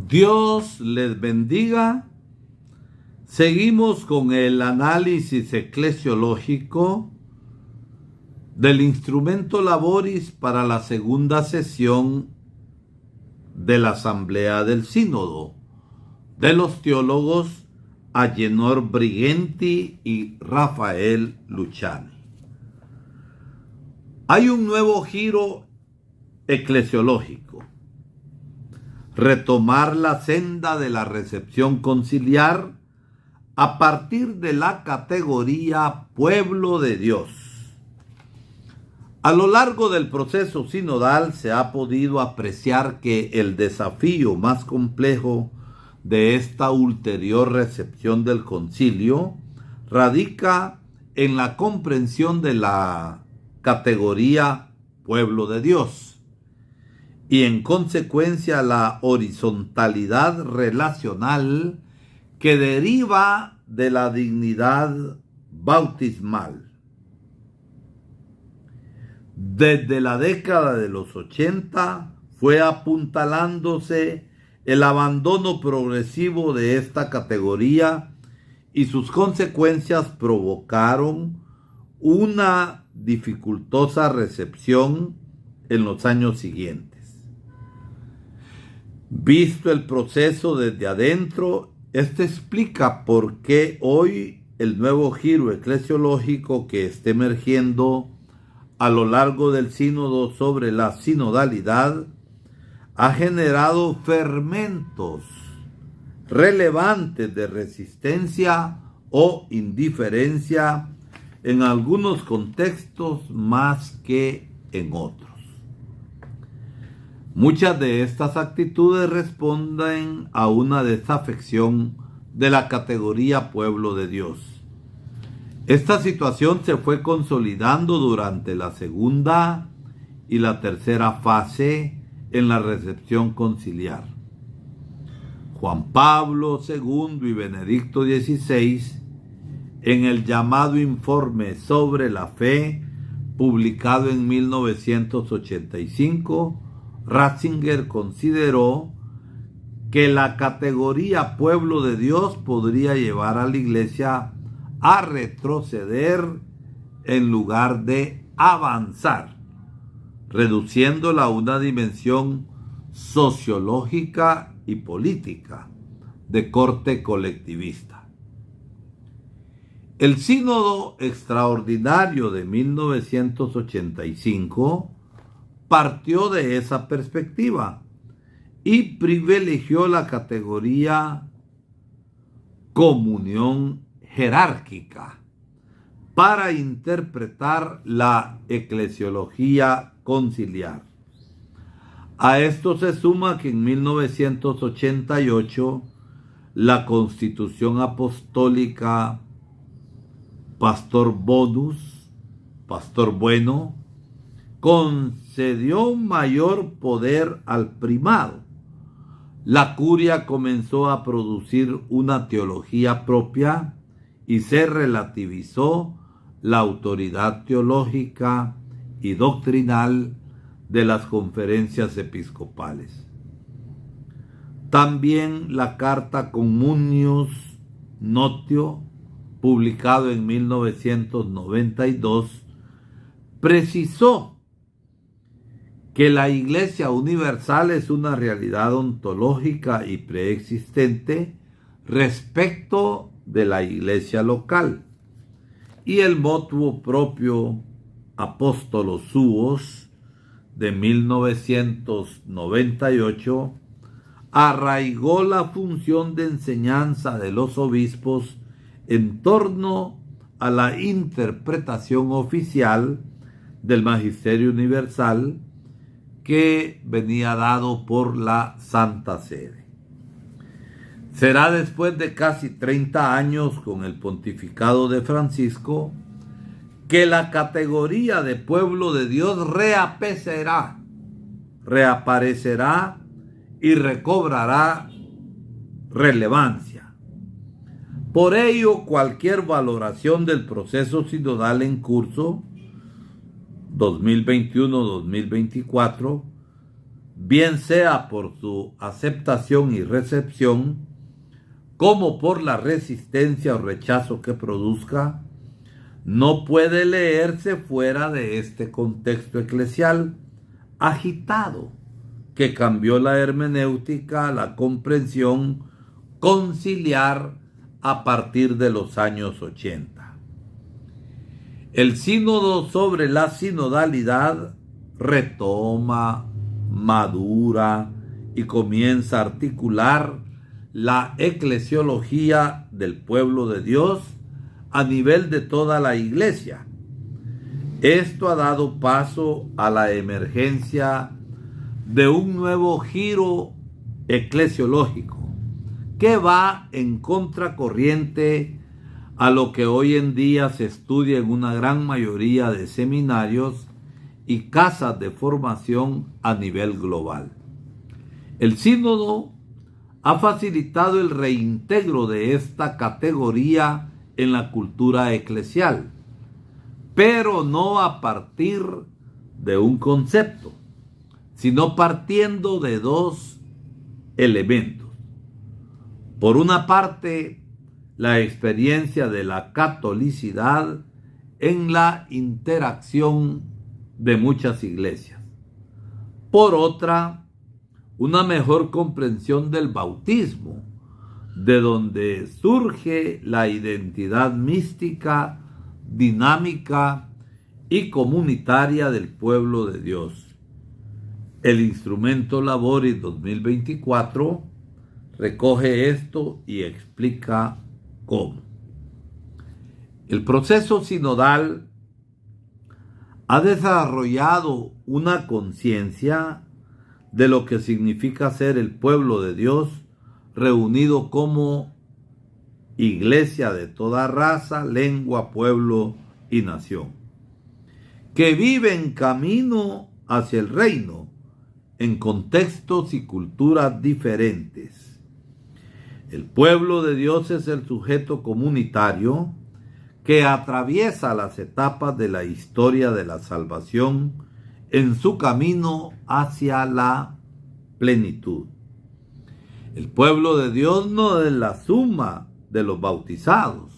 Dios les bendiga. Seguimos con el análisis eclesiológico del instrumento laboris para la segunda sesión de la Asamblea del Sínodo de los teólogos Agenor Brighenti y Rafael Luciani. Hay un nuevo giro eclesiológico: retomar la senda de la recepción conciliar a partir de la categoría pueblo de Dios. A lo largo del proceso sinodal se ha podido apreciar que el desafío más complejo de esta ulterior recepción del concilio radica en la comprensión de la categoría pueblo de Dios y en consecuencia la horizontalidad relacional que deriva de la dignidad bautismal. Desde la década de los 80 fue apuntalándose el abandono progresivo de esta categoría y sus consecuencias provocaron una dificultosa recepción en los años siguientes. Visto el proceso desde adentro, esto explica por qué hoy el nuevo giro eclesiológico que está emergiendo a lo largo del sínodo sobre la sinodalidad ha generado fermentos relevantes de resistencia o indiferencia en algunos contextos más que en otros. Muchas de estas actitudes responden a una desafección de la categoría pueblo de Dios. Esta situación se fue consolidando durante la segunda y la tercera fase en la recepción conciliar. Juan Pablo II y Benedicto XVI, en el llamado Informe sobre la Fe, publicado en 1985, Ratzinger consideró que la categoría pueblo de Dios podría llevar a la Iglesia a retroceder en lugar de avanzar, reduciéndola a una dimensión sociológica y política de corte colectivista. El Sínodo Extraordinario de 1985 partió de esa perspectiva y privilegió la categoría comunión jerárquica para interpretar la eclesiología conciliar. A esto se suma que en 1988 la Constitución Apostólica Pastor Bonus, Pastor Bueno, concedió mayor poder al primado. La curia comenzó a producir una teología propia y se relativizó la autoridad teológica y doctrinal de las conferencias episcopales. También la Carta Communius Notio, publicado en 1992, precisó que la Iglesia Universal es una realidad ontológica y preexistente respecto de la Iglesia local, y el motu proprio Apóstolos Suos de 1998 arraigó la función de enseñanza de los obispos en torno a la interpretación oficial del Magisterio Universal que venía dado por la Santa Sede. Será después de casi 30 años con el pontificado de Francisco que la categoría de pueblo de Dios reaparecerá y recobrará relevancia. Por ello, cualquier valoración del proceso sinodal en curso 2021-2024 bien sea por su aceptación y recepción, como por la resistencia o rechazo que produzca, no puede leerse fuera de este contexto eclesial agitado que cambió la hermenéutica, la comprensión conciliar a partir de los años 80. El sínodo sobre la sinodalidad retoma, madura y comienza a articular la eclesiología del pueblo de Dios a nivel de toda la iglesia. Esto ha dado paso a la emergencia de un nuevo giro eclesiológico que va en contracorriente a lo que hoy en día se estudia en una gran mayoría de seminarios y casas de formación a nivel global. El sínodo ha facilitado el reintegro de esta categoría en la cultura eclesial, pero no a partir de un concepto, sino partiendo de dos elementos. Por una parte, la experiencia de la catolicidad en la interacción de muchas iglesias. Por otra, una mejor comprensión del bautismo, de donde surge la identidad mística, dinámica y comunitaria del pueblo de Dios. El Instrumento Laboris 2024 recoge esto y explica cómo. El proceso sinodal ha desarrollado una conciencia de lo que significa ser el pueblo de Dios reunido como iglesia de toda raza, lengua, pueblo y nación, que vive en camino hacia el reino en contextos y culturas diferentes. El pueblo de Dios es el sujeto comunitario que atraviesa las etapas de la historia de la salvación en su camino hacia la plenitud. El pueblo de Dios no es la suma de los bautizados,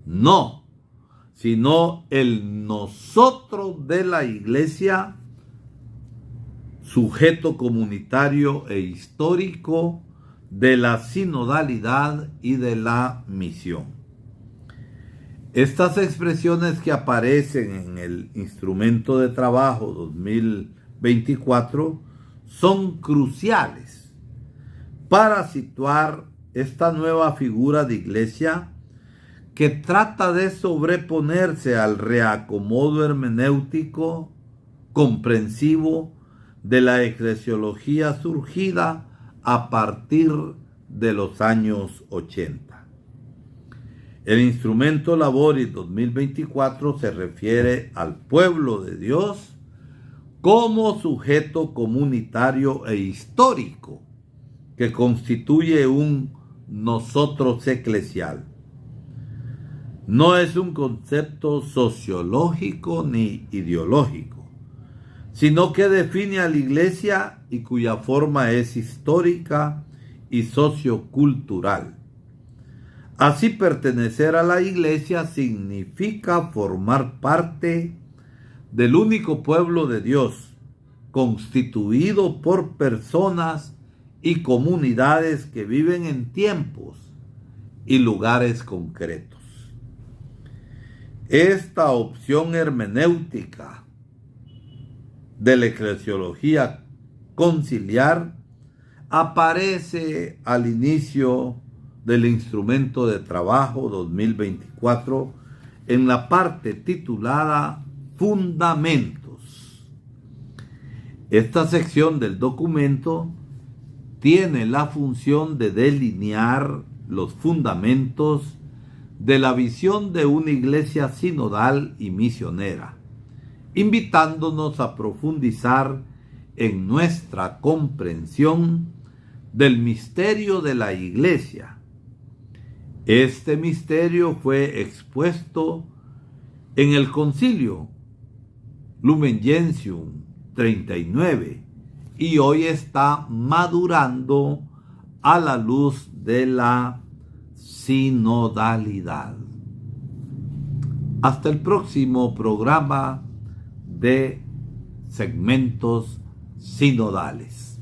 no, sino el nosotros de la iglesia, sujeto comunitario e histórico de la sinodalidad y de la misión. Estas expresiones que aparecen en el Instrumento de Trabajo 2024 son cruciales para situar esta nueva figura de iglesia que trata de sobreponerse al reacomodo hermenéutico comprensivo de la eclesiología surgida a partir de los años 80. El Instrumento Laboris 2024 se refiere al pueblo de Dios como sujeto comunitario e histórico que constituye un nosotros eclesial. No es un concepto sociológico ni ideológico, sino que define a la iglesia y cuya forma es histórica y sociocultural. Así, pertenecer a la iglesia significa formar parte del único pueblo de Dios, constituido por personas y comunidades que viven en tiempos y lugares concretos. Esta opción hermenéutica de la eclesiología conciliar aparece al inicio del Instrumento de Trabajo 2024 en la parte titulada Fundamentos. Esta sección del documento tiene la función de delinear los fundamentos de la visión de una iglesia sinodal y misionera, invitándonos a profundizar en nuestra comprensión del misterio de la iglesia. Este misterio fue expuesto en el Concilio Lumen Gentium 39 y hoy está madurando a la luz de la sinodalidad. Hasta el próximo programa de segmentos sinodales.